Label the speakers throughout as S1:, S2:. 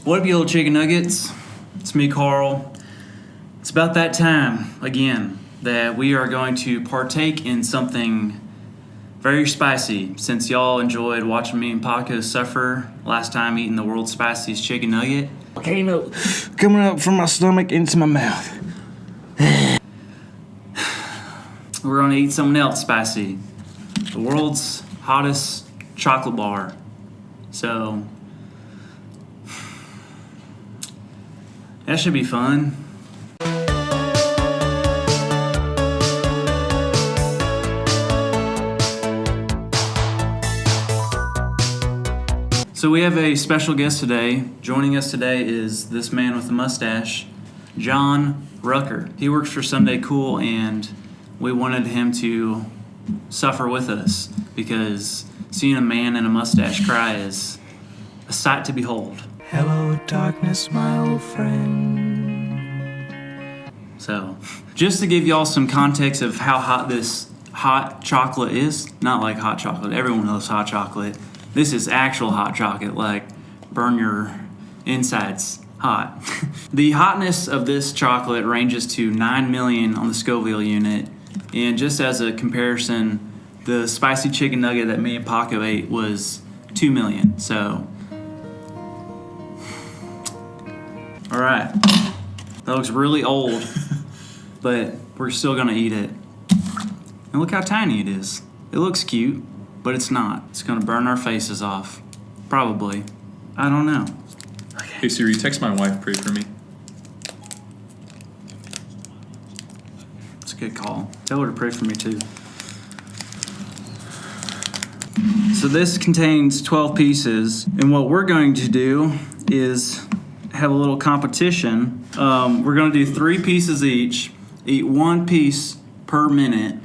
S1: What up, you little chicken nuggets? It's me, Carl. It's about that time, again, that we are going to partake in something very spicy. Since y'all enjoyed watching me and Paco suffer last time eating the world's spiciest chicken nugget.
S2: Volcano coming up from my stomach into my mouth.
S1: We're going to eat something else spicy. The world's hottest chocolate bar. So, that should be fun. So we have a special guest today. Joining us today is this man with a mustache, John Rucker. He works for Sunday Cool, and we wanted him to suffer with us because seeing a man in a mustache cry is a sight to behold.
S3: Hello, darkness, my old friend.
S1: So, just to give y'all some context of how hot this hot chocolate is, not like hot chocolate, everyone loves hot chocolate. This is actual hot chocolate, like burn your insides hot. The hotness of this chocolate ranges to 9 million on the Scoville unit, and just as a comparison, the spicy chicken nugget that me and Paco ate was 2 million, so. All right, that looks really old, but we're still gonna eat it. And look how tiny it is. It looks cute, but it's not. It's gonna burn our faces off, probably. I don't know. Okay.
S4: Hey Siri, text my wife, pray for me.
S1: It's a good call. Tell her to pray for me too. So this contains 12 pieces, and what we're going to do is have a little competition. We're going to do 3 pieces each, eat 1 piece per minute,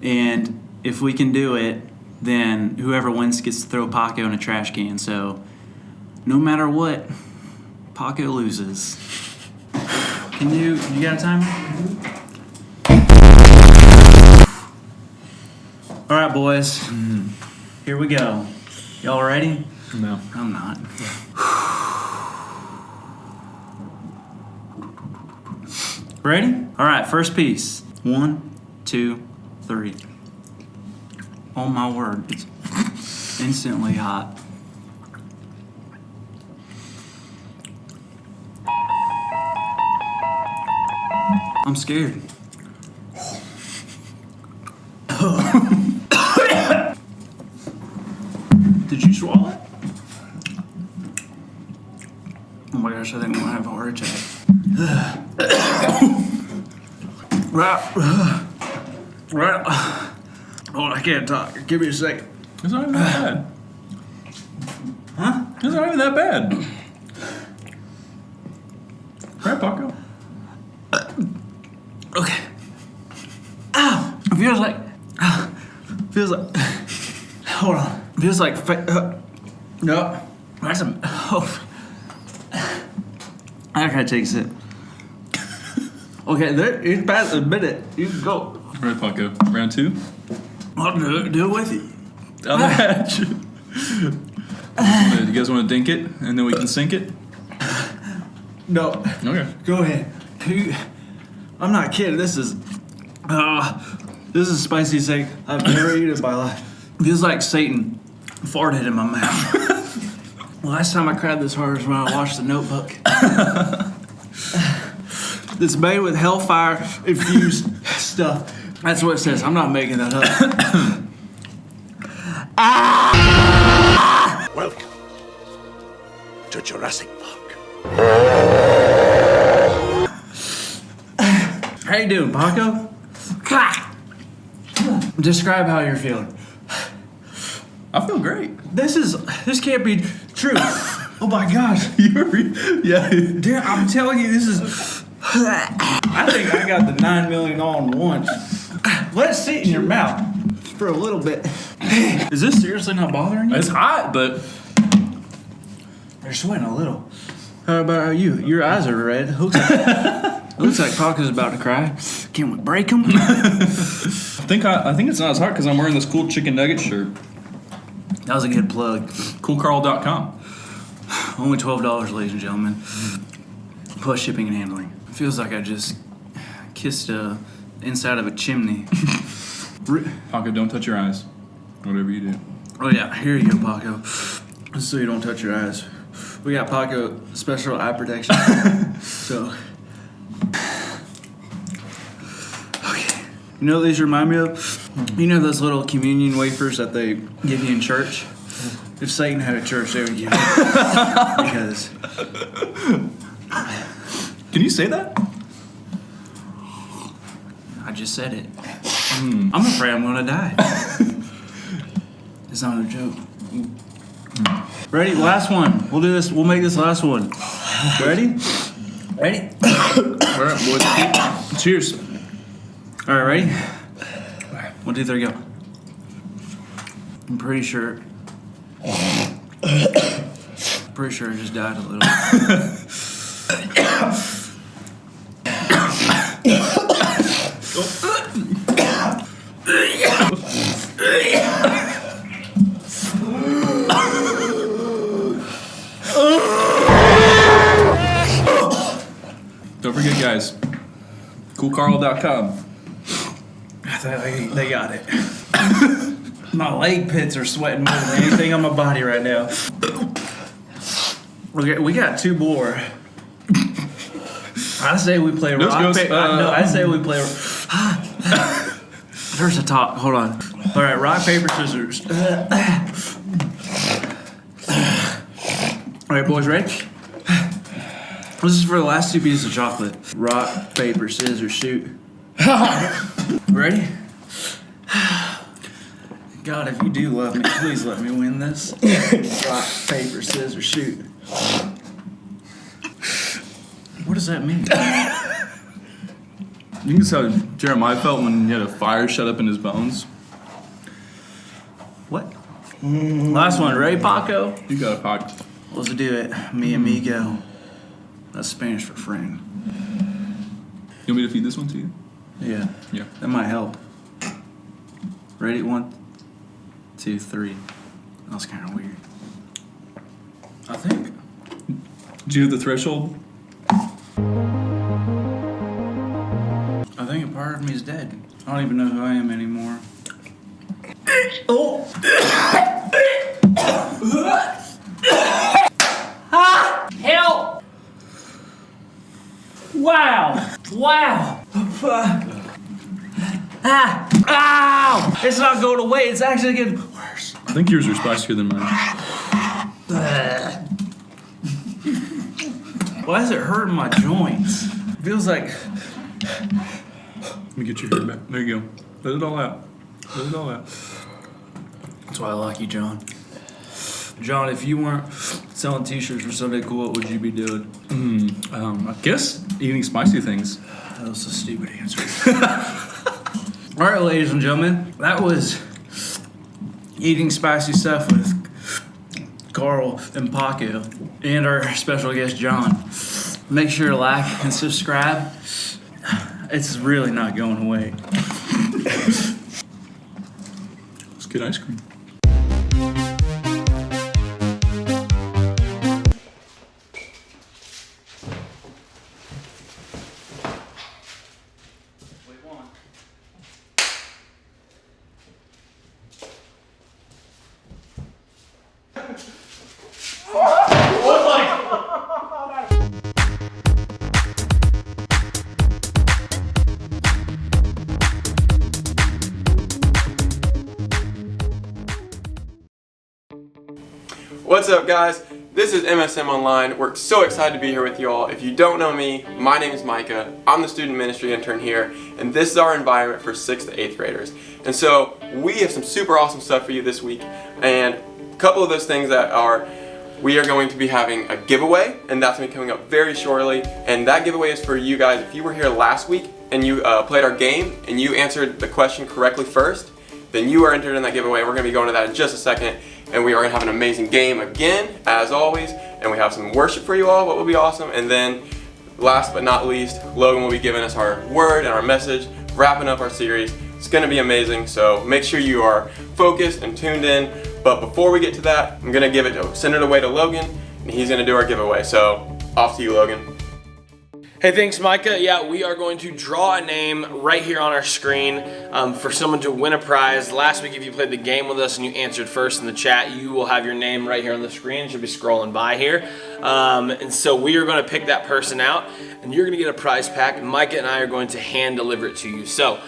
S1: and if we can do it, then whoever wins gets to throw Paco in a trash can. So no matter what, Paco loses. You got a timer? All right, boys, here we go. Y'all ready?
S4: No.
S1: I'm not. Ready? All right, first piece. 1, 2, 3. Oh my word, it's instantly hot. I'm scared. Did you swallow it? Oh my gosh, I think I'm gonna have a heart attack. Right. Oh, I can't talk. Give me a second.
S4: It's not even that bad.
S1: Huh?
S4: It's not even that bad. Right, Paco?
S1: Okay. Ow! It feels like. Feels like. Hold on. Feels like. No. That's a. Oh. I gotta take a sip. Okay, there. It's past a minute. You can go.
S4: Right, Paco. Round 2.
S1: I'll do it with you.
S4: Down the hatch. You guys want to dink it and then we can sink it?
S1: No.
S4: Okay.
S1: Go ahead. I'm not kidding. This is spicy steak I've never eaten in my life. Feels like Satan farted in my mouth. Last time I cried this hard was when I watched The Notebook. It's made with hellfire infused stuff. That's what it says. I'm not making that up.
S5: Welcome to Jurassic Park.
S1: How you doing, Paco? Describe how you're feeling.
S4: I feel great.
S1: This can't be true. Oh my gosh.
S4: Yeah.
S1: Dude, I'm telling you, this is. I think I got the 9 million all in once. Let it sit in your mouth for a little bit. Is this seriously not bothering you?
S4: It's hot, but
S1: You're sweating a little. How about you? Your eyes are red. Looks like Paco's about to cry. Can we break him?
S4: I think it's not as hot because I'm wearing this cool chicken nugget shirt.
S1: That was a good plug.
S4: Coolcarl.com.
S1: Only $12, ladies and gentlemen. Plus shipping and handling. It feels like I just kissed inside of a chimney.
S4: Paco, don't touch your eyes. Whatever you do.
S1: Oh yeah, here you go, Paco. Just so you don't touch your eyes. We got Paco special eye protection. So, okay. You know what these remind me of? You know those little communion wafers that they give you in church? If Satan had a church, they would give it. Because
S4: Can you say that?
S1: I just said it. I'm afraid I'm gonna die. It's not a joke. Ready? Last one. We'll do this. We'll make this last one. Ready? Ready?
S4: All right, boys. Cheers.
S1: All right, ready? 1, 2, 3, go. I'm pretty sure. Pretty sure I just died a little.
S4: Don't forget, guys. Coolcarl.com.
S1: I thought they got it. My leg pits are sweating more than anything on my body right now. Okay, we got 2 more. I say we play rock, paper. No, I say we play. There's a top. Hold on. All right, rock, paper, scissors. All right, boys, ready? This is for the last 2 pieces of chocolate. Rock, paper, scissors, shoot. Ready? God, if you do love me, please let me win this. Rock, paper, scissors, shoot. What does that mean?
S4: You can see how Jeremiah felt when he had a fire shut up in his bones.
S1: What? Last one. Ready, Paco?
S4: You got a pocket.
S1: Let's do it. Mi amigo. That's Spanish for friend.
S4: You want me to feed this one to you?
S1: Yeah.
S4: Yeah.
S1: That might help. Ready? 1, 2, 3. That was kind of weird. I think.
S4: Did you hit the threshold?
S1: part of me is dead. I don't even know who I am anymore.
S6: Help! Wow! Wow! Ow! It's not going away. It's actually getting worse.
S4: I think yours are spicier than mine.
S1: Why is it hurting my joints? It feels like.
S4: Let me get your hair back. There you go. Let it all out. Let it all out.
S1: That's why I like you, John. John, if you weren't selling t-shirts for Sunday Cool, what would you be doing?
S4: I guess eating spicy things.
S1: That was a stupid answer. All right, ladies and gentlemen, that was eating spicy stuff with Carl and Paco and our special guest, John. Make sure to like and subscribe. It's really not going away.
S4: It's good ice cream.
S7: What's up, guys? This is MSM Online. We're so excited to be here with you all. If you don't know me, my name is Micah. I'm the student ministry intern here, and this is our environment for 6th to 8th graders. And so we have some super awesome stuff for you this week, and a couple of those things we are going to be having a giveaway, and that's going to be coming up very shortly. And that giveaway is for you guys. If you were here last week and you played our game and you answered the question correctly first, then you are entered in that giveaway. We're going to be going to that in just a second. And we are going to have an amazing game again, as always. And we have some worship for you all, what will be awesome. And then, last but not least, Logan will be giving us our word and our message, wrapping up our series. It's going to be amazing, so make sure you are focused and tuned in. But before we get to that, I'm going to send it away to Logan, and he's going to do our giveaway. So, off to you, Logan.
S8: Hey, thanks, Micah. Yeah, we are going to draw a name right here on our screen for someone to win a prize. Last week, if you played the game with us and you answered first in the chat, you will have your name right here on the screen. It should be scrolling by here. And so we are going to pick that person out, and you're going to get a prize pack. Micah and I are going to hand deliver it to you. So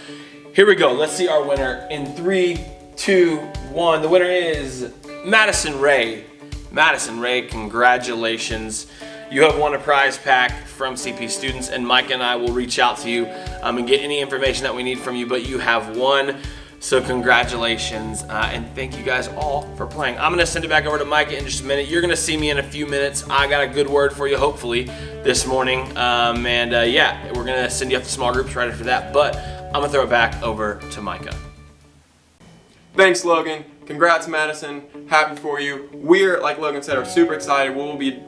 S8: here we go. Let's see our winner in 3, 2, 1. The winner is Madison Ray. Madison Ray, congratulations. You have won a prize pack from CP students, and Micah and I will reach out to you and get any information that we need from you, but you have won, so congratulations, and thank you guys all for playing. I'm going to send it back over to Micah in just a minute. You're going to see me in a few minutes. I got a good word for you, hopefully, this morning, yeah, we're going to send you off to small groups right after that, but I'm going to throw it back over to Micah.
S7: Thanks, Logan. Congrats, Madison. Happy for you. We're, like Logan said, are super excited. We'll be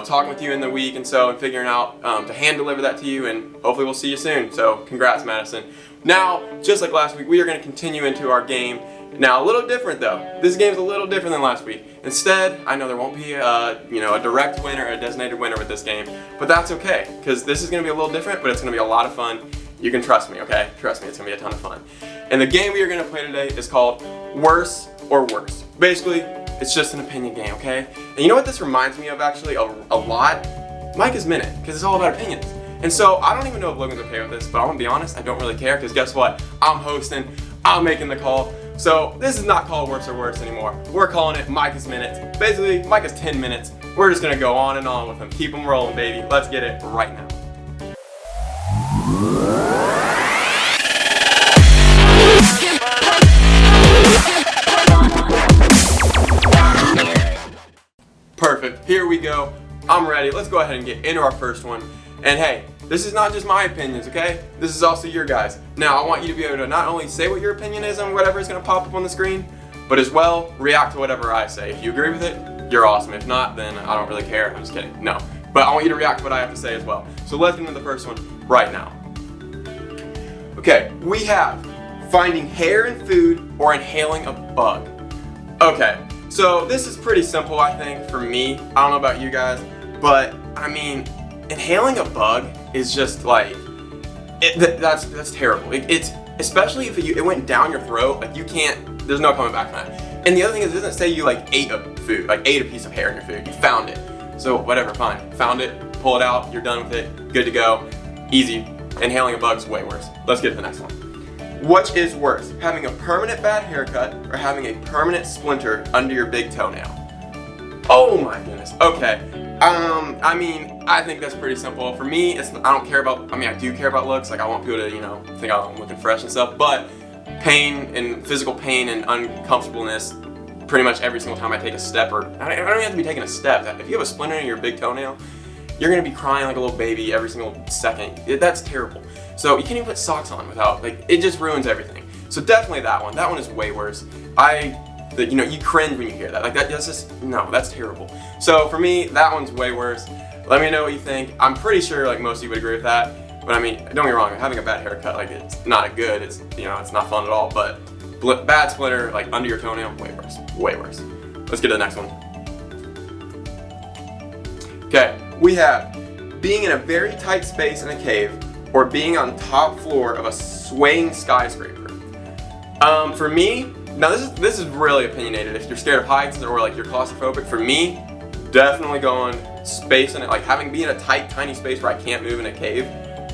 S7: talking with you in the week and figuring out to hand deliver that to you, and hopefully we'll see you soon. So congrats, Madison. Now, just like last week, we are going to continue into our game. Now, a little different though. This game's a little different than last week. Instead, I know there won't be a direct winner or a designated winner with this game, but that's okay, because this is going to be a little different, but it's going to be a lot of fun. You can trust me, okay? Trust me, it's going to be a ton of fun. And the game we are going to play today is called Worse or Worse. Basically, it's just an opinion game, okay? And you know what this reminds me of actually a lot? Micah's Minute, because it's all about opinions. And so I don't even know if Logan's okay with this, but I'm gonna be honest, I don't really care, because guess what? I'm hosting, I'm making the call. So this is not called Worse or Worse anymore. We're calling it Micah's Minutes. Basically, Micah's 10 minutes. We're just gonna go on and on with him. Keep him rolling, baby. Let's get it right now. Perfect, here we go. I'm ready. Let's go ahead and get into our first one. And hey, this is not just my opinions, okay? This is also your guys. Now, I want you to be able to not only say what your opinion is on whatever is gonna pop up on the screen, but as well, react to whatever I say. If you agree with it, you're awesome. If not, then I don't really care. I'm just kidding, no. But I want you to react to what I have to say as well. So let's get into the first one right now. Okay, we have finding hair in food or inhaling a bug. Okay. So this is pretty simple, I think, for me. I don't know about you guys, but I mean, inhaling a bug is just like, That's terrible. It's especially if it went down your throat, like you can't. There's no coming back from that. And the other thing is, it doesn't say you like ate a food, like ate a piece of hair in your food. You found it. So whatever, fine. Found it, pull it out, you're done with it, good to go, easy. Inhaling a bug's way worse. Let's get to the next one. Which is worse, having a permanent bad haircut or having a permanent splinter under your big toenail? Oh my goodness. Okay. I mean, I think that's pretty simple. For me, I don't care about, I do care about looks. Like I want people to, think I'm looking fresh and stuff, but pain and physical pain and uncomfortableness pretty much every single time I take a step, or I don't even have to be taking a step. If you have a splinter in your big toenail, you're gonna be crying like a little baby every single second. That's terrible. So you can't even put socks on without, it just ruins everything. So definitely that one. That one is way worse. You cringe when you hear that. That's just, no, that's terrible. So for me, that one's way worse. Let me know what you think. I'm pretty sure most of you would agree with that. But don't get me wrong, having a bad haircut, it's not good. It's, it's not fun at all. But bad splinter, under your toenail, way worse. Way worse. Let's get to the next one. Okay, we have being in a very tight space in a cave or being on top floor of a swaying skyscraper. For me, now this is really opinionated. If you're scared of heights or you're claustrophobic, for me, definitely going space in it, being in a tight, tiny space where I can't move in a cave,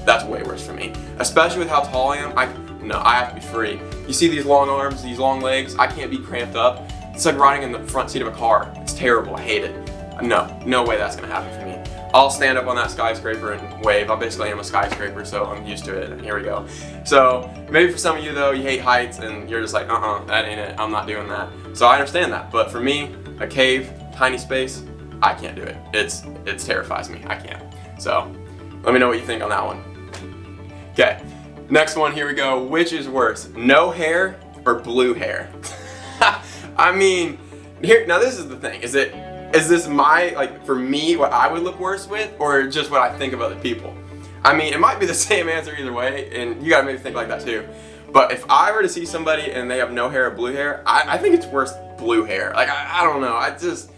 S7: that's way worse for me. Especially with how tall I am, I have to be free. You see these long arms, these long legs, I can't be cramped up. It's like riding in the front seat of a car. It's terrible, I hate it. No way that's gonna happen for me. I'll stand up on that skyscraper and wave. I basically am a skyscraper, so I'm used to it. Here we go. So maybe for some of you though, you hate heights and you're just like, that ain't it. I'm not doing that. So I understand that. But for me, a cave, tiny space, I can't do it. It terrifies me. I can't. So let me know what you think on that one. Okay, next one. Here we go. Which is worse, no hair or blue hair? Now this is the thing. Is this for me, what I would look worse with, or just what I think of other people? It might be the same answer either way, and you gotta maybe think like that too. But if I were to see somebody and they have no hair or blue hair, I think it's worse blue hair. I don't know. It just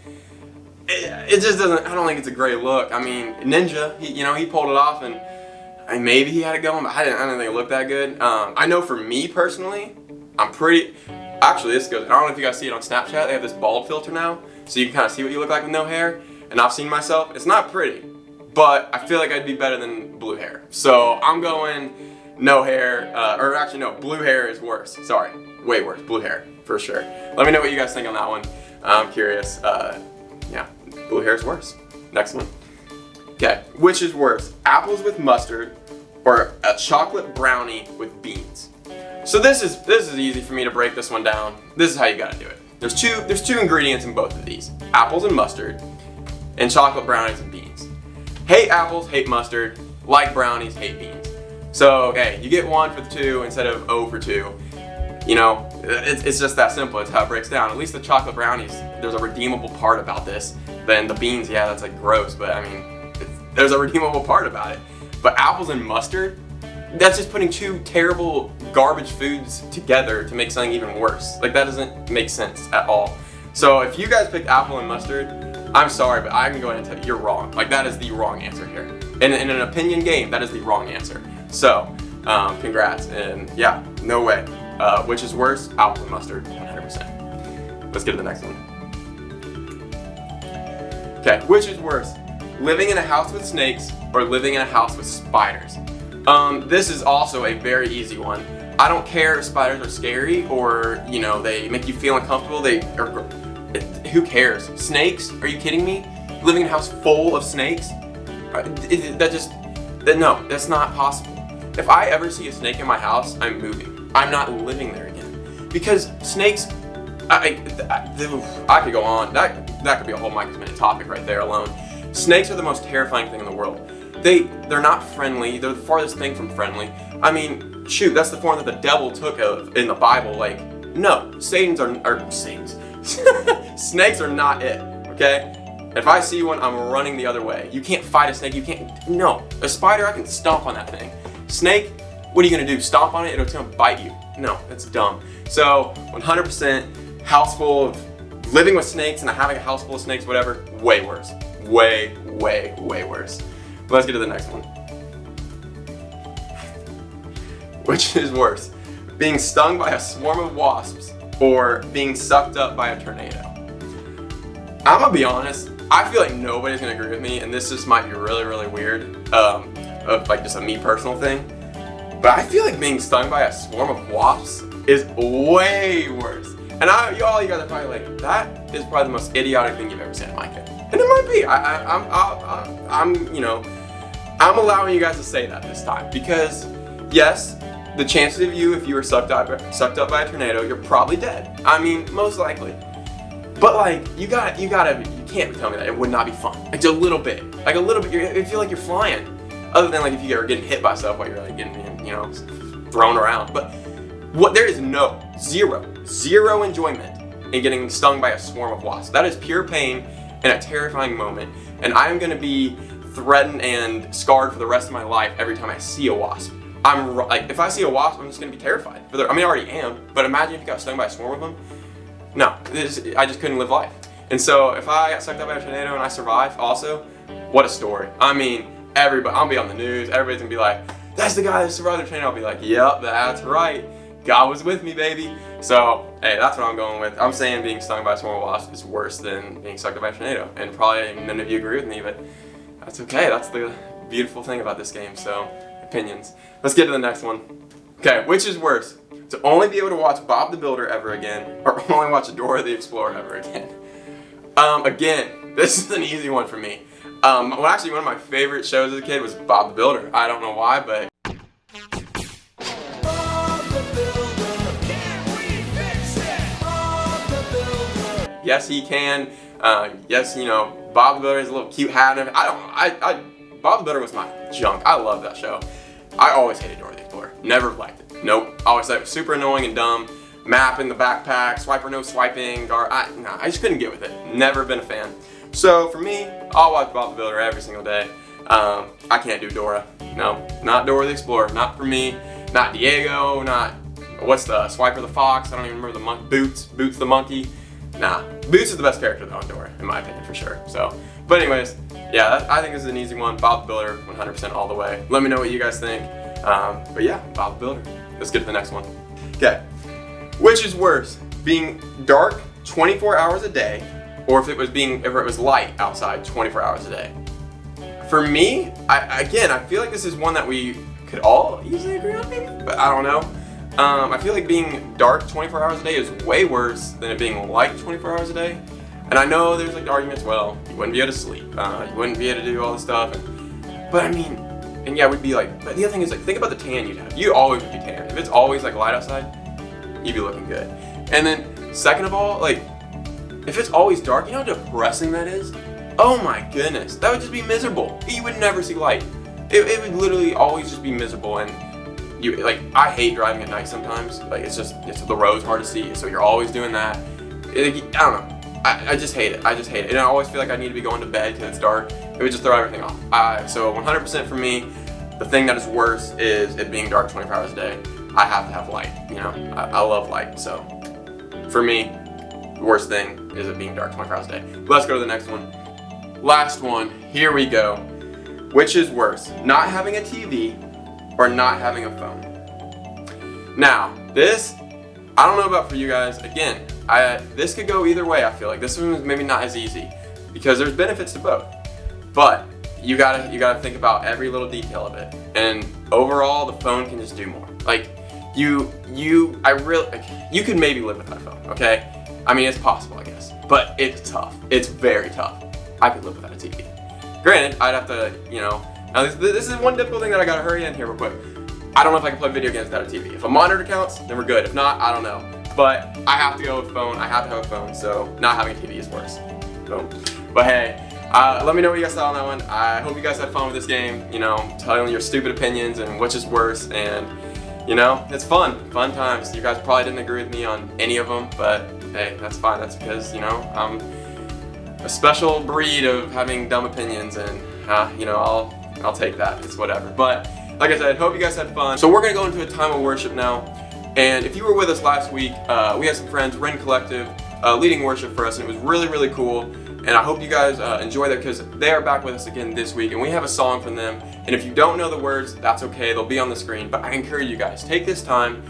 S7: doesn't. I don't think it's a great look. Ninja, he pulled it off, and maybe he had it going, but I didn't think it looked that good. I know for me personally, actually this goes, I don't know if you guys see it on Snapchat, they have this bald filter now, so you can kind of see what you look like with no hair, and I've seen myself. It's not pretty, but I feel like I'd be better than blue hair. So I'm going no hair, or actually no, blue hair is worse. Sorry, way worse, blue hair, for sure. Let me know what you guys think on that one. I'm curious. Yeah, blue hair is worse. Next one. Okay, which is worse, apples with mustard or a chocolate brownie with beans? So this is easy for me to break this one down. This is how you gotta do it. There's two ingredients in both of these: apples and mustard, and chocolate brownies and beans. Hate apples, hate mustard. Like brownies, hate beans. So okay, you get 1 for the 2 instead of 0 for 2. It's just that simple. It's how it breaks down. At least the chocolate brownies, there's a redeemable part about this. Then the beans, yeah, that's gross, but there's a redeemable part about it. But apples and mustard, that's just putting two terrible garbage foods together to make something even worse. That doesn't make sense at all. So if you guys picked apple and mustard, I'm sorry, but I can go ahead and tell you, you're wrong. That is the wrong answer here. In an opinion game, that is the wrong answer. So, congrats, and yeah, no way. Which is worse, apple and mustard, 100%. Let's get to the next one. Okay, which is worse, living in a house with snakes or living in a house with spiders? This is also a very easy one. I don't care if spiders are scary or, they make you feel uncomfortable. Who cares? Snakes? Are you kidding me? Living in a house full of snakes? No, that's not possible. If I ever see a snake in my house, I'm moving. I'm not living there again. Because snakes, I could go on. That could be a whole Micah's Minute topic right there alone. Snakes are the most terrifying thing in the world. They're not friendly. They're the farthest thing from friendly. Shoot, that's the form that the devil took of in the Bible. No, Snakes are not it, okay? If I see one, I'm running the other way. You can't fight a snake, no. A spider, I can stomp on that thing. Snake, what are you gonna do? Stomp on it? It's gonna bite you. No, that's dumb. So, 100% house full of living with snakes and having a house full of snakes, whatever, way worse. Way, way, way worse. Let's get to the next one. Which is worse, being stung by a swarm of wasps or being sucked up by a tornado? I'm gonna be honest, I feel like nobody's gonna agree with me, and this just might be really, really weird, of like just a me personal thing. But I feel like being stung by a swarm of wasps is way worse. And you guys are probably like, that is probably the most idiotic thing you've ever said, Micah. And it might be. I'm allowing you guys to say that this time because, yes, the chances of you, if you were sucked up by a tornado, you're probably dead. I mean, most likely. But like, you can't tell me that it would not be fun. Like a little bit. You feel like you're flying. Other than like if you are getting hit by stuff while you're like getting, thrown around. But there is zero enjoyment in getting stung by a swarm of wasps. That is pure pain and a terrifying moment. And I am gonna be threatened and scarred for the rest of my life every time I see a wasp. If I see a wasp, I'm just gonna be terrified. I already am, but imagine if you got stung by a swarm of them. No, I just couldn't live life. And so if I got sucked up by a tornado and I survived also, what a story. I mean, I'll be on the news, everybody's gonna be like, that's the guy that survived the tornado. I'll be like, yep, that's right. God was with me, baby. So, hey, that's what I'm going with. I'm saying being stung by a swarm of wasps is worse than being sucked up by a tornado. And probably none of you agree with me, but that's okay. That's the beautiful thing about this game. So, opinions. Let's get to the next one. Okay, which is worse? To only be able to watch Bob the Builder ever again, or only watch Dora the Explorer ever again? Again, this is an easy one for me. Well, actually, one of my favorite shows as a kid was Bob the Builder. I don't know why, but yes, he can. Yes, Bob the Builder has a little cute hat and everything. Bob the Builder was my junk. I love that show. I always hated Dora the Explorer. Never liked it. Nope. Always thought it was super annoying and dumb. Map in the backpack, swiper no swiping. I just couldn't get with it. Never been a fan. So for me, I'll watch Bob the Builder every single day. I can't do Dora. No, not Dora the Explorer. Not for me. Not Diego. Not what's the Swiper the Fox. I don't even remember the Boots the monkey. Nah, Boots is the best character though in Dora, in my opinion, for sure. So, but anyways, yeah, I think this is an easy one. Bob the Builder, 100% all the way. Let me know what you guys think. But yeah, Bob the Builder. Let's get to the next one. Okay, which is worse, being dark 24 hours a day, or if it was light outside 24 hours a day? For me, I feel like this is one that we could all easily agree on, maybe, but I don't know. I feel like being dark 24 hours a day is way worse than it being light 24 hours a day. And I know there's like arguments, well, you wouldn't be able to sleep, you wouldn't be able to do all this stuff, but I mean, and yeah, we'd be like, but the other thing is like, think about the tan you'd have. You always would be tan. If it's always like light outside, you'd be looking good. And then second of all, like, if it's always dark, you know how depressing that is? Oh my goodness, that would just be miserable. You would never see light. It would literally always just be miserable. And I hate driving at night sometimes. Like it's the road's hard to see, so you're always doing that. I don't know. I just hate it. And I always feel like I need to be going to bed because it's dark. It would just throw everything off. So 100% for me, the thing that is worse is it being dark 24 hours a day. I have to have light. I love light. So for me, the worst thing is it being dark 24 hours a day. Let's go to the next one. Last one. Here we go. Which is worse, not having a TV or not having a phone? Now, this, I don't know about for you guys. Again, this could go either way. I feel like this one is maybe not as easy because there's benefits to both. But you gotta think about every little detail of it. And overall, the phone can just do more. Like you could maybe live without a phone. Okay, I mean it's possible, I guess, but it's tough. It's very tough. I could live without a TV. Granted, I'd have to, now this is one difficult thing that I gotta hurry in here real quick. I don't know if I can play video games without a TV. If a monitor counts, then we're good. If not, I don't know. But I have to go with phone. I have to have a phone, so not having a TV is worse. Boom. But hey, let me know what you guys thought on that one. I hope you guys had fun with this game, telling your stupid opinions and which is worse. And, it's fun times. You guys probably didn't agree with me on any of them, but hey, that's fine. That's because, I'm a special breed of having dumb opinions, and I'll take that. It's whatever. But like I said, hope you guys had fun. So we're gonna go into a time of worship now. And if you were with us last week, we had some friends, Ren Collective, leading worship for us, and it was really, really cool. And I hope you guys enjoy that, because they are back with us again this week, and we have a song from them. And if you don't know the words, that's okay. They'll be on the screen. But I encourage you guys, take this time,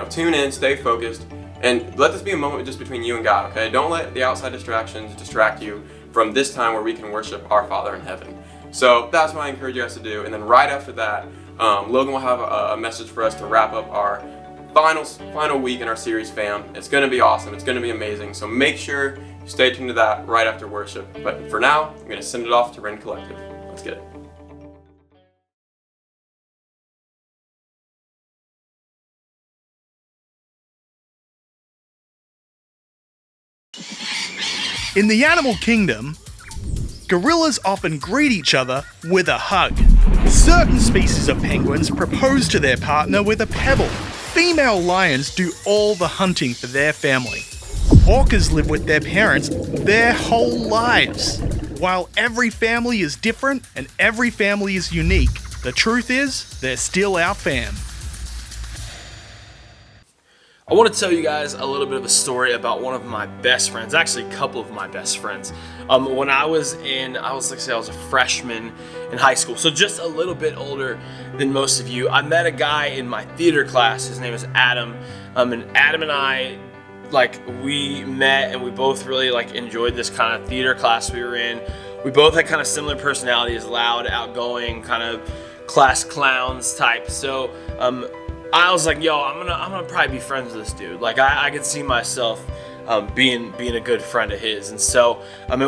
S7: tune in, stay focused, and let this be a moment just between you and God, okay? Don't let the outside distractions distract you from this time where we can worship our Father in heaven. So that's what I encourage you guys to do. And then right after that, Logan will have a message for us to wrap up our final week in our series, fam. It's going to be awesome. It's going to be amazing. So make sure you stay tuned to that right after worship. But for now, I'm going to send it off to Ren Collective. Let's get it.
S9: In the animal kingdom, gorillas often greet each other with a hug. Certain species of penguins propose to their partner with a pebble. Female lions do all the hunting for their family. Orcas live with their parents their whole lives. While every family is different and every family is unique, the truth is, they're still our fam.
S8: I want to tell you guys a little bit of a story about one of my best friends, actually a couple of my best friends. When I was a freshman in high school, so just a little bit older than most of you. I met a guy in my theater class. His name is Adam, and Adam and I, we met and we both really enjoyed this kind of theater class we were in. We both had kind of similar personalities, loud, outgoing, kind of class clowns type. So I was like, yo, I'm gonna probably be friends with this dude. I could see myself being a good friend of his. And so,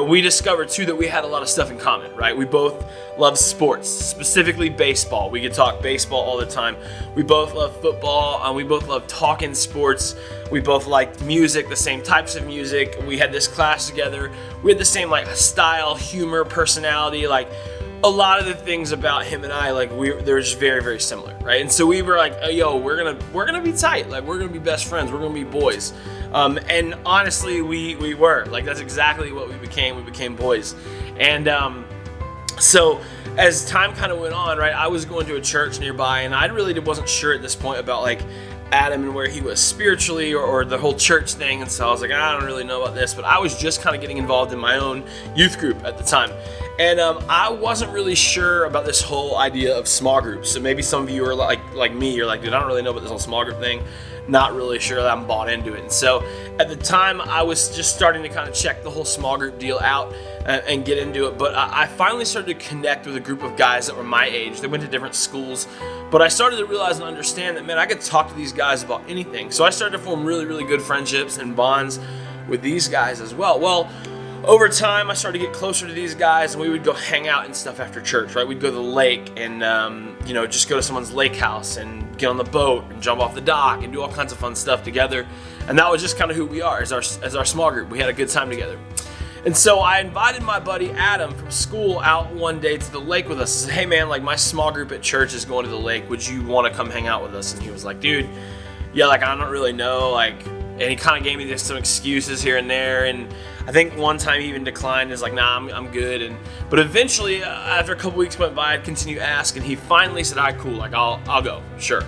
S8: we discovered too that we had a lot of stuff in common, right? We both love sports, specifically baseball. We could talk baseball all the time. We both love football. We both love talking sports. We both liked music, the same types of music. We had this class together. We had the same style, humor, personality, a lot of the things about him and I, they're just very, very similar, right? And so we were like, oh, yo, we're gonna be tight, we're gonna be best friends, we're gonna be boys. And honestly, we were, that's exactly what we became. We became boys. And so as time kind of went on, right, I was going to a church nearby, and I really wasn't sure at this point about Adam and where he was spiritually or the whole church thing. And so I was like, I don't really know about this, but I was just kind of getting involved in my own youth group at the time. And I wasn't really sure about this whole idea of small groups. So maybe some of you are like me, you're like, dude, I don't really know about this whole small group thing. Not really sure that I'm bought into it. And so at the time, I was just starting to kind of check the whole small group deal out and get into it. But I finally started to connect with a group of guys that were my age. They went to different schools. But I started to realize and understand that, man, I could talk to these guys about anything. So I started to form really, really good friendships and bonds with these guys as well. Well, over time, I started to get closer to these guys, and we would go hang out and stuff after church, right? We'd go to the lake and, just go to someone's lake house and get on the boat and jump off the dock and do all kinds of fun stuff together. And that was just kind of who we are as our small group. We had a good time together. And so I invited my buddy Adam from school out one day to the lake with us. I said, hey man, my small group at church is going to the lake. Would you want to come hang out with us? And he was like, dude, yeah, I don't really know, and he kind of gave me some excuses here and there. And I think one time he even declined. He's like, nah, I'm good. But eventually, after a couple weeks went by, I'd continue to ask, and he finally said, all right, cool, I'll go, sure.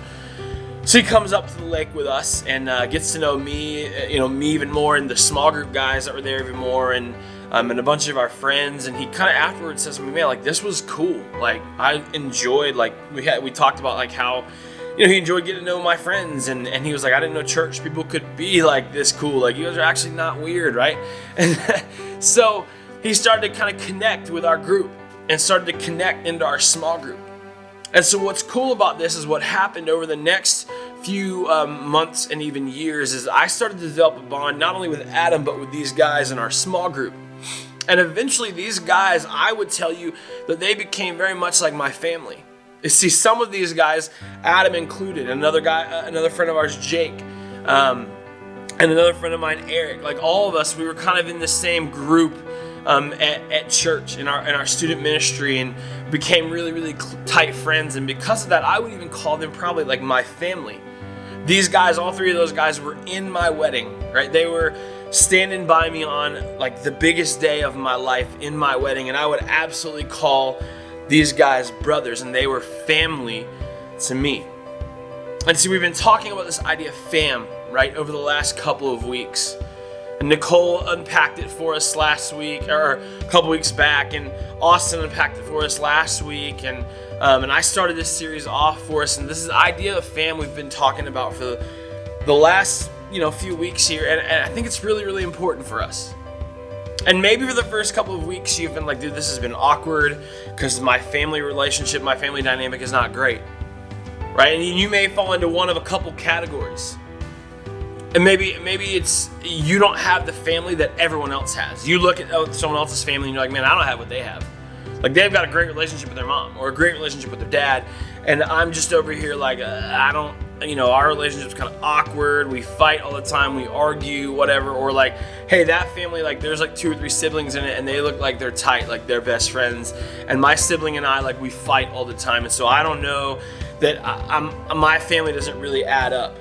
S8: So he comes up to the lake with us and gets to know me, me even more, and the small group guys that were there even more, and a bunch of our friends. And he kind of afterwards says to me, man, this was cool. I enjoyed, we talked about how, he enjoyed getting to know my friends, and he was like, I didn't know church people could be this cool. You guys are actually not weird, right? And so he started to kind of connect with our group and started to connect into our small group. And so what's cool about this is what happened over the next few months and even years is I started to develop a bond not only with Adam, but with these guys in our small group. And eventually these guys, I would tell you that they became very much like my family. You see, some of these guys, Adam included, another friend of ours, Jake, and another friend of mine, Eric, all of us, we were kind of in the same group at church in our student ministry, and became really, really tight friends. And because of that, I would even call them probably my family. These guys, all three of those guys were in my wedding, right? They were standing by me on the biggest day of my life in my wedding, and I would absolutely call these guys brothers, and they were family to me. And see, we've been talking about this idea of fam, right, over the last couple of weeks. And Nicole unpacked it for us last week, or a couple weeks back, and Austin unpacked it for us last week, and I started this series off for us. And this is the idea of family we've been talking about for the last few weeks here, and I think it's really, really important for us. And maybe for the first couple of weeks you've been like, dude, this has been awkward because my family relationship, my family dynamic is not great, right? And you may fall into one of a couple categories. And maybe it's you don't have the family that everyone else has. You look at someone else's family and you're like, man, I don't have what they have. Like, they've got a great relationship with their mom or a great relationship with their dad, and I'm just over here like, I don't, our relationship's kind of awkward. We fight all the time, we argue, whatever. Or like, hey, that family, like, there's like 2 or 3 siblings in it and they look like they're tight, like they're best friends. And my sibling and I, like, we fight all the time. And so I don't know that my family doesn't really add up,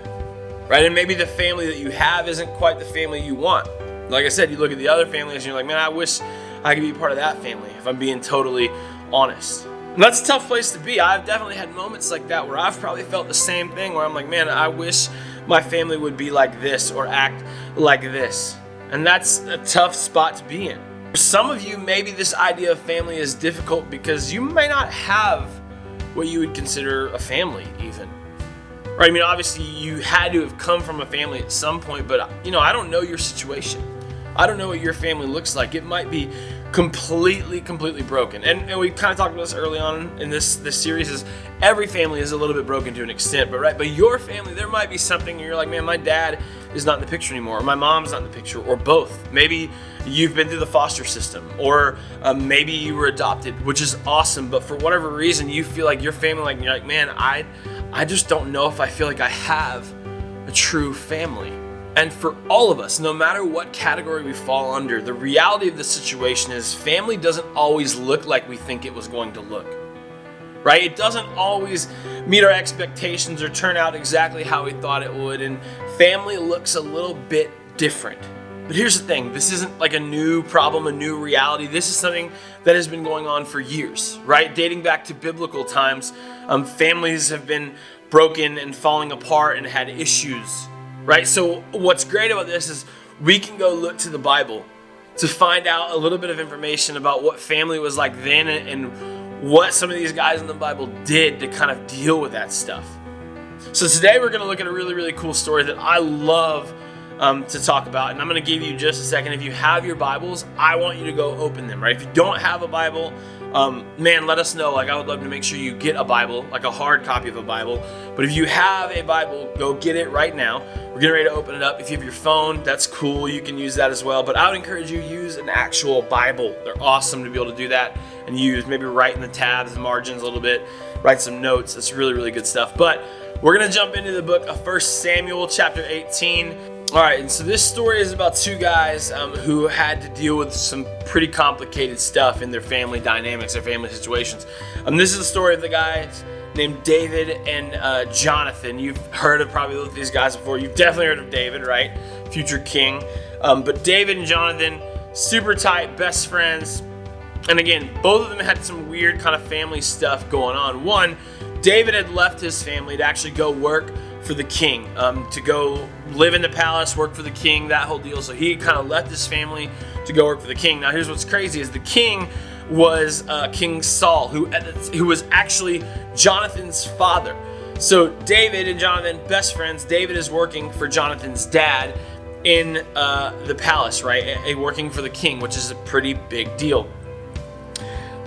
S8: right? And maybe the family that you have isn't quite the family you want. Like I said, you look at the other families and you're like, man, I wish I could be part of that family, if I'm being totally honest. And that's a tough place to be. I've definitely had moments like that where I've probably felt the same thing, where I'm like, man, I wish my family would be like this or act like this. And that's a tough spot to be in. For some of you, maybe this idea of family is difficult because you may not have what you would consider a family even. Right? I mean, obviously you had to have come from a family at some point, but I don't know your situation. I don't know what your family looks like. It might be completely broken. And we kind of talked about this early on in this series, is every family is a little bit broken to an extent, but your family, there might be something you're like, man, my dad is not in the picture anymore, or my mom's not in the picture, or both. Maybe you've been through the foster system, or maybe you were adopted, which is awesome, but for whatever reason, you feel like your family, like, you're like, man, I just don't know if I feel like I have a true family. And for all of us, no matter what category we fall under, the reality of the situation is family doesn't always look like we think it was going to look, right? It doesn't always meet our expectations or turn out exactly how we thought it would, and family looks a little bit different. But here's the thing, this isn't like a new problem, a new reality. This is something that has been going on for years, right? Dating back to biblical times, families have been broken and falling apart and had issues. Right? So what's great about this is we can go look to the Bible to find out a little bit of information about what family was like then and what some of these guys in the Bible did to kind of deal with that stuff. So today we're going to look at a really, really cool story that I love to talk about. And I'm going to give you just a second. If you have your Bibles, I want you to go open them, right? If you don't have a Bible, man, let us know. Like, I would love to make sure you get a Bible, like a hard copy of a Bible. But if you have a Bible, go get it right now. We're getting ready to open it up. If you have your phone, that's cool. You can use that as well. But I would encourage you to use an actual Bible. They're awesome to be able to do that and use. Maybe write in the tabs, the margins a little bit, write some notes. It's really, really good stuff. But we're going to jump into the book of 1 Samuel chapter 18. All right, and so this story is about 2 guys who had to deal with some pretty complicated stuff in their family dynamics, their family situations. This is the story of the guys named David and Jonathan. You've heard of probably these guys before. You've definitely heard of David, right? Future king. But David and Jonathan, super tight, best friends. And again, both of them had some weird kind of family stuff going on. One, David had left his family to actually go work for the king, to go live in the palace, work for the king, that whole deal. So he kind of left his family to go work for the king. Now here's what's crazy is the king was King Saul, who was actually Jonathan's father. So David and Jonathan, best friends. David is working for Jonathan's dad in the palace, right? Working for the king, which is a pretty big deal.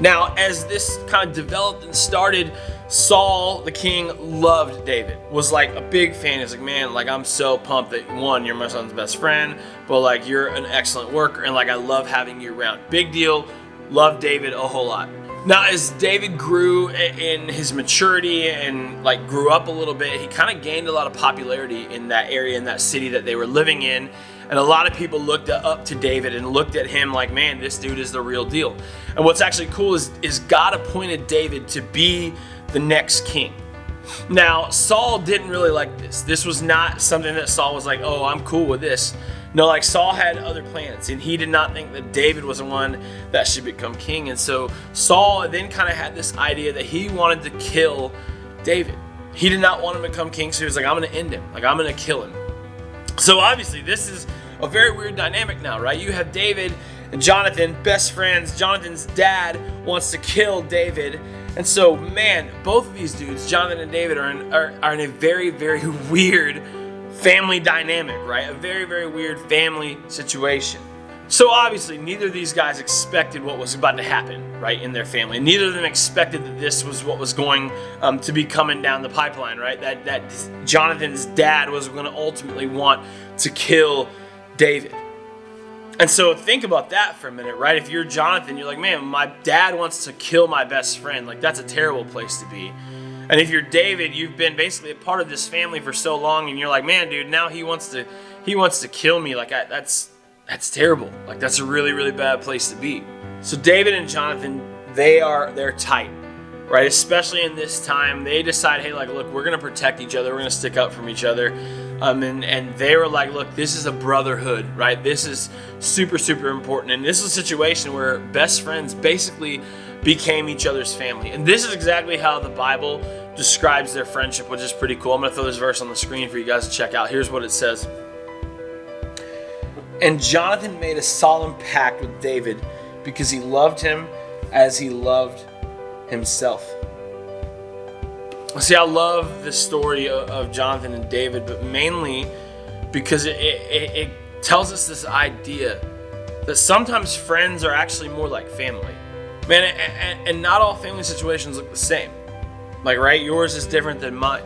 S8: Now, as this kind of developed and started, Saul, the king, loved David, was like a big fan. He's like, man, like, I'm so pumped that, one, you're my son's best friend, but like, you're an excellent worker, and like, I love having you around. Big deal. Loved David a whole lot. Now, as David grew in his maturity and like grew up a little bit, he kind of gained a lot of popularity in that area, in that city that they were living in. And a lot of people looked up to David and looked at him like, man, this dude is the real deal. And what's actually cool is God appointed David to be the next king. Now, Saul didn't really like this. This was not something that Saul was like, oh, I'm cool with this. No, like, Saul had other plans, and he did not think that David was the one that should become king. And so Saul then kind of had this idea that he wanted to kill David. He did not want him to become king, so he was like, I'm going to end him. Like, I'm going to kill him. So obviously, this is a very weird dynamic now, right? You have David and Jonathan, best friends. Jonathan's dad wants to kill David. And so, man, both of these dudes, Jonathan and David, are in a very, very weird family dynamic, right? A very, very weird family situation. So obviously, neither of these guys expected what was about to happen, right, in their family. Neither of them expected that this was what was going to be coming down the pipeline, right? That Jonathan's dad was going to ultimately want to kill David. And so think about that for a minute, right? If you're Jonathan, you're like, man, my dad wants to kill my best friend. Like, that's a terrible place to be. And if you're David, you've been basically a part of this family for so long, and you're like, man, dude, now he wants to kill me. Like, that's terrible. Like, that's a really, really bad place to be. So David and Jonathan, they're tight, right? Especially in this time, they decide, hey, like, look, we're gonna protect each other. We're gonna stick up from each other. And they were like, look, this is a brotherhood, right? This is super, super important. And this is a situation where best friends basically became each other's family. And this is exactly how the Bible describes their friendship, which is pretty cool. I'm gonna throw this verse on the screen for you guys to check out. Here's what it says. And Jonathan made a solemn pact with David because he loved him as he loved himself. See, I love the story of Jonathan and David, but mainly because it tells us this idea that sometimes friends are actually more like family. Man, and not all family situations look the same. Like, right? Yours is different than mine.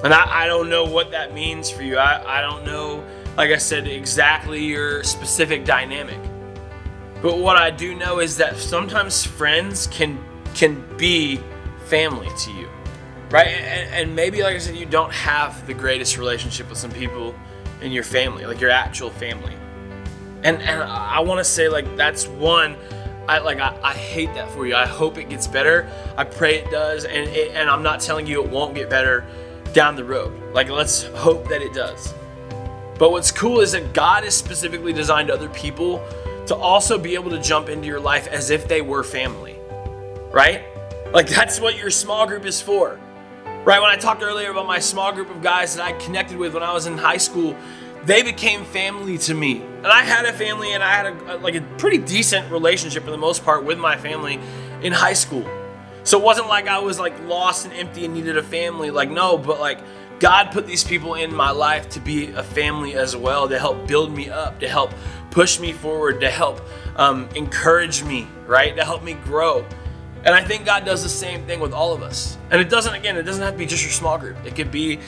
S8: And I don't know what that means for you. I don't know, like I said, exactly your specific dynamic. But what I do know is that sometimes friends can be family to you, right? And maybe, like I said, you don't have the greatest relationship with some people in your family, like your actual family. And I want to say, like, that's one, I hate that for you. I hope it gets better. I pray it does. And I'm not telling you it won't get better down the road. Like, let's hope that it does. But what's cool is that God has specifically designed other people to also be able to jump into your life as if they were family, right? Like, that's what your small group is for, right? When I talked earlier about my small group of guys that I connected with when I was in high school, they became family to me. And I had a family, and I had a pretty decent relationship for the most part with my family in high school. So it wasn't like I was like lost and empty and needed a family. Like, no, but like God put these people in my life to be a family as well, to help build me up, to help push me forward, to help encourage me, right? To help me grow. And I think God does the same thing with all of us. And it doesn't have to be just your small group. It could be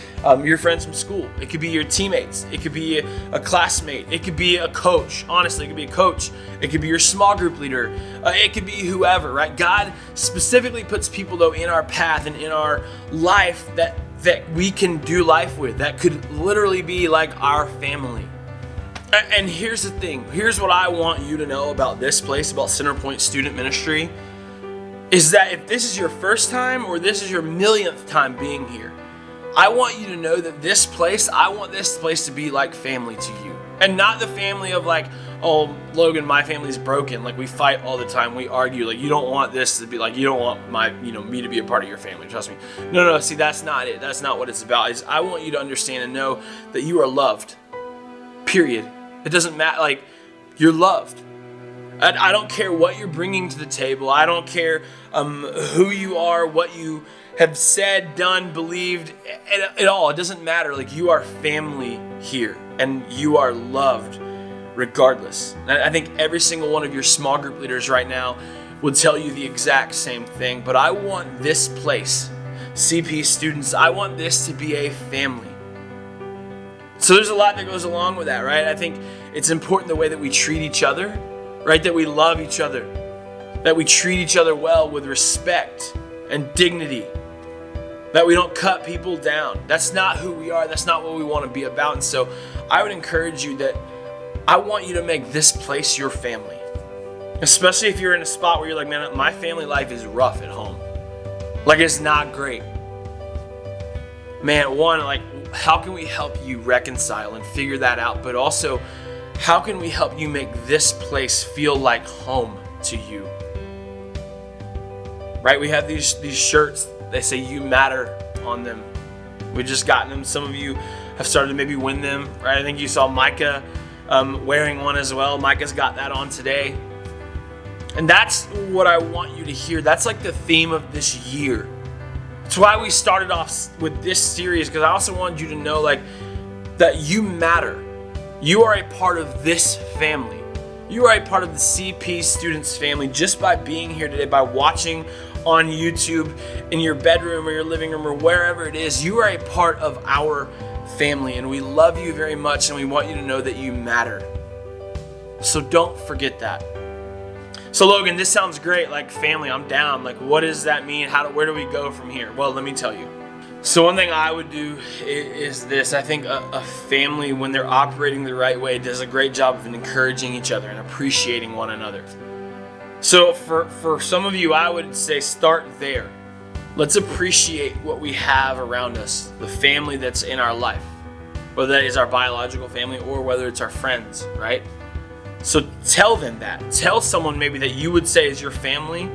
S8: your friends from school. It could be your teammates. It could be a classmate. It could be a coach. Honestly, it could be a coach. It could be your small group leader. It could be whoever, right? God specifically puts people, though, in our path and in our life that we can do life with, that could literally be like our family. And here's the thing. Here's what I want you to know about this place, about Centerpoint Student Ministry, is that if this is your first time or this is your millionth time being here, I want you to know that I want this place to be like family to you. And not the family of like, oh, Logan, my family's broken. Like, we fight all the time. We argue. Like, you don't want this to be like, you don't want me to be a part of your family. Trust me. No, see, that's not it. That's not what it's about. I want you to understand and know that you are loved. Period. It doesn't matter. Like, you're loved. I don't care what you're bringing to the table. I don't care who you are, what you have said, done, believed, at all. It doesn't matter. Like, you are family here, and you are loved regardless. And I think every single one of your small group leaders right now would tell you the exact same thing. But I want this place, CP students, I want this to be a family. So there's a lot that goes along with that, right? I think it's important the way that we treat each other, right? That we love each other, that we treat each other well with respect and dignity, that we don't cut people down. That's not who we are. That's not what we want to be about. And so I would encourage you that I want you to make this place your family, especially if you're in a spot where you're like, man, my family life is rough at home. Like, it's not great. Man, one, like, how can we help you reconcile and figure that out? But also, how can we help you make this place feel like home to you? Right? We have these shirts. They say "You Matter" on them. We just gotten them. Some of you have started to maybe win them, right? I think you saw Micah wearing one as well. Micah's got that on today. And that's what I want you to hear. That's like the theme of this year. That's why we started off with this series, because I also wanted you to know like that you matter. You are a part of this family. You are a part of the CP Students family just by being here today, by watching on YouTube, in your bedroom or your living room or wherever it is. You are a part of our family, and we love you very much, and we want you to know that you matter. So don't forget that. So Logan, this sounds great, like family, I'm down. Like, what does that mean? Where do we go from here? Well, let me tell you. So one thing I would do is this. I think a family, when they're operating the right way, does a great job of encouraging each other and appreciating one another. So for some of you, I would say start there. Let's appreciate what we have around us, the family that's in our life, whether that is our biological family or whether it's our friends, right? So tell them that. Tell someone maybe that you would say is your family,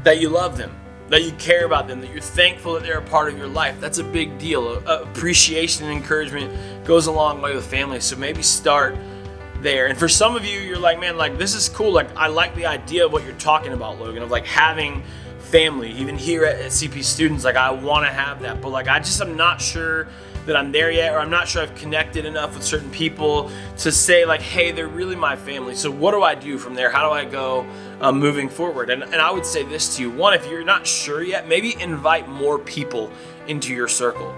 S8: that you love them, that you care about them, that you're thankful that they're a part of your life. That's a big deal. Appreciation and encouragement goes a long way with family. So maybe start there. And for some of you, you're like, man, like this is cool. Like I like the idea of what you're talking about, Logan, of like having family. Even here at CP Students, like I want to have that, but like I'm not sure that I'm there yet, or I'm not sure I've connected enough with certain people to say like, hey, they're really my family. So what do I do from there? How do I go moving forward? And I would say this to you. One, if you're not sure yet, maybe invite more people into your circle.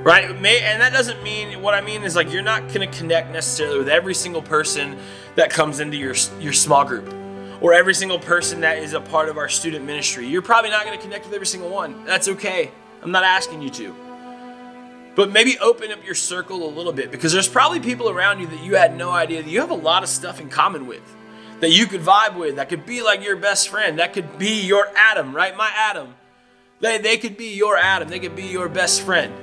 S8: Right? And that doesn't mean, what I mean is like you're not going to connect necessarily with every single person that comes into your small group or every single person that is a part of our student ministry. You're probably not going to connect with every single one. That's okay. I'm not asking you to. But maybe open up your circle a little bit, because there's probably people around you that you had no idea that you have a lot of stuff in common with, that you could vibe with, that could be like your best friend, that could be your Adam, right? My Adam. They could be your Adam. They could be your best friend.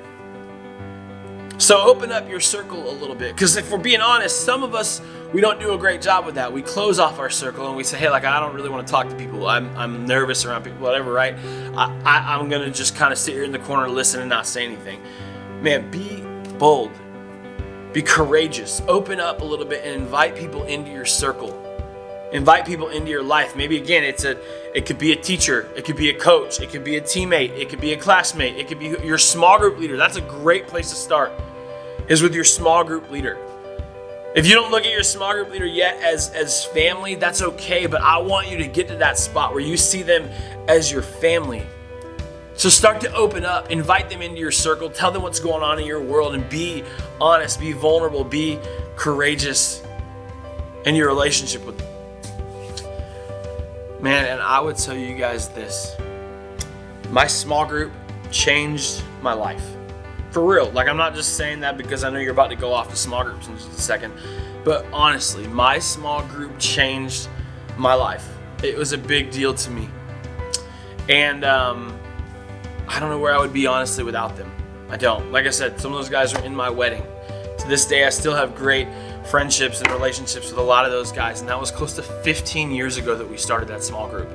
S8: So open up your circle a little bit, because if we're being honest, some of us, we don't do a great job with that. We close off our circle and we say, hey, like I don't really want to talk to people. I'm nervous around people, whatever, right? I'm going to just kind of sit here in the corner, listen and not say anything. Man, be bold. Be courageous. Open up a little bit and invite people into your circle. Invite people into your life. Maybe again, it could be a teacher, it could be a coach, it could be a teammate, it could be a classmate, it could be your small group leader. That's a great place to start, is with your small group leader. If you don't look at your small group leader yet as family, that's okay, but I want you to get to that spot where you see them as your family. So start to open up, invite them into your circle, tell them what's going on in your world, and be honest, be vulnerable, be courageous in your relationship with them. Man, and I would tell you guys this. My small group changed my life. For real. Like, I'm not just saying that because I know you're about to go off to small groups in just a second. But honestly, my small group changed my life. It was a big deal to me. And I don't know where I would be, honestly, without them. I don't. Like I said, some of those guys are in my wedding. To this day, I still have great friendships and relationships with a lot of those guys, and that was close to 15 years ago that we started that small group.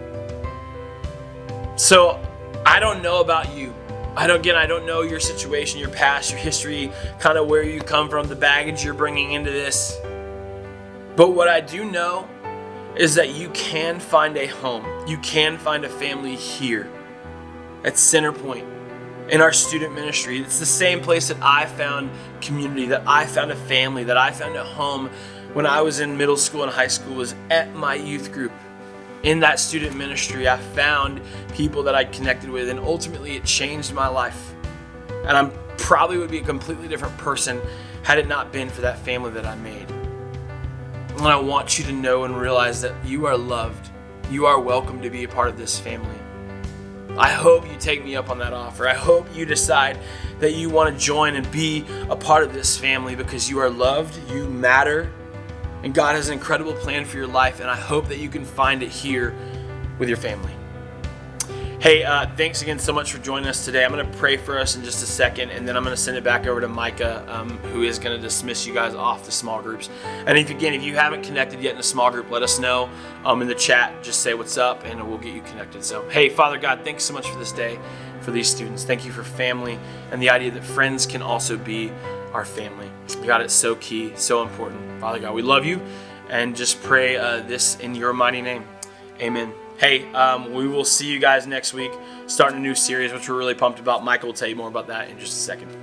S8: So I don't know about you. I don't know your situation, your past, your history, kind of where you come from, the baggage you're bringing into this. But what I do know is that you can find a home. You can find a family here at Centerpoint in our student ministry. It's the same place that I found community, that I found a family, that I found a home when I was in middle school and high school, was at my youth group. In that student ministry, I found people that I connected with, and ultimately it changed my life. And I probably would be a completely different person had it not been for that family that I made. And I want you to know and realize that you are loved. You are welcome to be a part of this family. I hope you take me up on that offer. I hope you decide that you want to join and be a part of this family, because you are loved, you matter, and God has an incredible plan for your life, and I hope that you can find it here with your family. Hey, thanks again so much for joining us today. I'm going to pray for us in just a second, and then I'm going to send it back over to Micah, who is going to dismiss you guys off the small groups. And if you haven't connected yet in a small group, let us know in the chat. Just say what's up, and we'll get you connected. So, hey, Father God, thanks so much for this day. for these students. Thank you for family and the idea that friends can also be our family. God, it's so key, so important. Father God, we love you and just pray this in your mighty name. Amen. Hey, we will see you guys next week, starting a new series, which we're really pumped about. Micah will tell you more about that in just a second.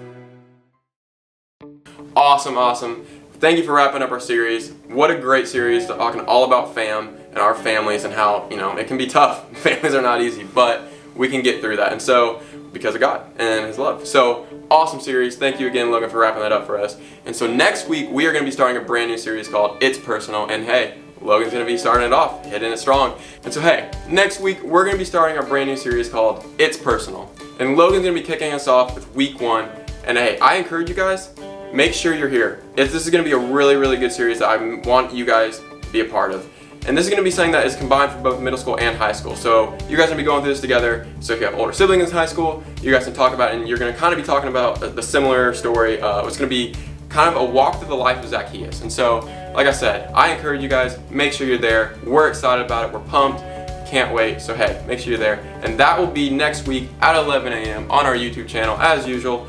S7: Awesome. Thank you for wrapping up our series. What a great series, talking all about fam and our families and how, it can be tough. Families are not easy, but we can get through that. And so, because of God and His love. So, awesome series. Thank you again, Logan, for wrapping that up for us. And so next week, we are going to be starting a brand new series called It's Personal. And hey, Logan's going to be starting it off, hitting it strong. And so hey, next week, we're going to be starting our brand new series called It's Personal. And Logan's going to be kicking us off with week 1. And hey, I encourage you guys, make sure you're here. This is going to be a really, really good series that I want you guys to be a part of. And this is going to be something that is combined for both middle school and high school. So you guys are going to be going through this together. So if you have older siblings in high school, you guys can talk about it, and you're going to kind of be talking about the similar story. It's going to be kind of a walk through the life of Zacchaeus. And so, like I said, I encourage you guys, make sure you're there. We're excited about it. We're pumped. Can't wait. So hey, make sure you're there. And that will be next week at 11 a.m. on our YouTube channel as usual.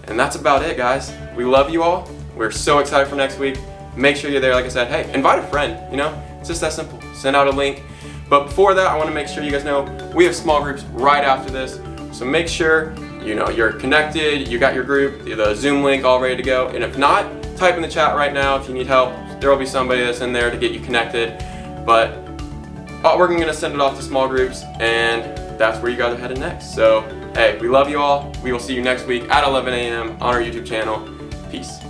S7: And that's about it, guys. We love you all. We're so excited for next week. Make sure you're there. Like I said, hey, invite a friend, It's just that simple. Send out a link. But before that, I want to make sure you guys know we have small groups right after this. So make sure, you're connected, you got your group, the Zoom link all ready to go. And if not, type in the chat right now if you need help. There will be somebody that's in there to get you connected. But we're going to send it off to small groups, and that's where you guys are headed next. So, hey, we love you all. We will see you next week at 11 a.m. on our YouTube channel. Peace.